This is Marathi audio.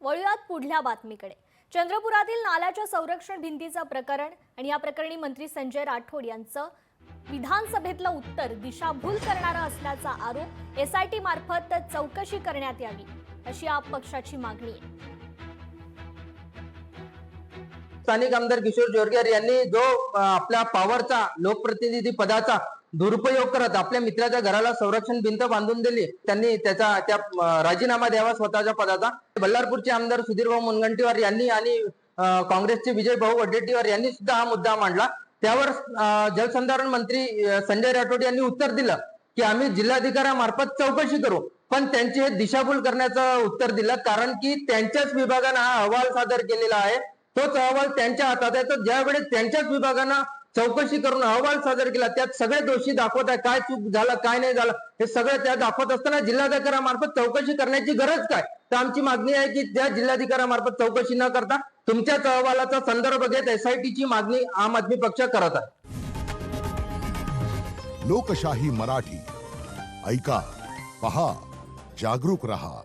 वळूयात पुढल्या बातमीकडे। चंद्रपुरातील नाल्याच्या संरक्षण भिंतीचं प्रकरण आणि या प्रकरणी मंत्री संजय राठोड यांचं विधानसभेतलं उत्तर दिशाभूल करणारं असल्याचा आरोप एसआयटी मार्फत चौकशी करण्यात यावी अशी आप पक्षाची मागणी आहे। स्थानिक आमदार किशोर जोरगेवार यांनी जो आपल्या पॉवरचा लोकप्रतिनिधी पदाचा दुरुपयोग करत आपल्या मित्राच्या घराला संरक्षण भिंत बांधून दिली, त्यांनी त्या राजीनामा द्यावा स्वतःच्या पदाचा। बल्लारपूरचे आमदार सुधीरभाऊ मुनगंटीवार यांनी आणि काँग्रेसचे विजयभाऊ वडेट्टीवार यांनी सुद्धा हा मुद्दा मांडला। त्यावर जलसंधारण मंत्री संजय राठोड यांनी उत्तर दिलं की आम्ही जिल्हाधिकाऱ्यांमार्फत चौकशी करू, पण त्यांचे हे दिशाभूल करण्याचं उत्तर दिलं, कारण की त्यांच्याच विभागाने हा अहवाल सादर केलेला आहे। तोच अहवाल त्यांच्या हातात आहे, तर ज्यावेळेस त्यांच्याच विभागानं चौकशी करून अहवाल सादर केला, त्यात सगळे दोषी दाखवत आहे, काय चूक झालं काय नाही झालं हे सगळं त्या दाखवत असताना जिल्हाधिकाऱ्यांमार्फत चौकशी करण्याची गरज काय? तर आमची मागणी आहे की त्या जिल्हाधिकाऱ्यांमार्फत चौकशी न करता तुमच्याच अहवालाचा संदर्भ घेत एसआयटीची मागणी आम आदमी पक्ष करत आहे। लोकशाही मराठी ऐका, पहा, जागरूक रहा।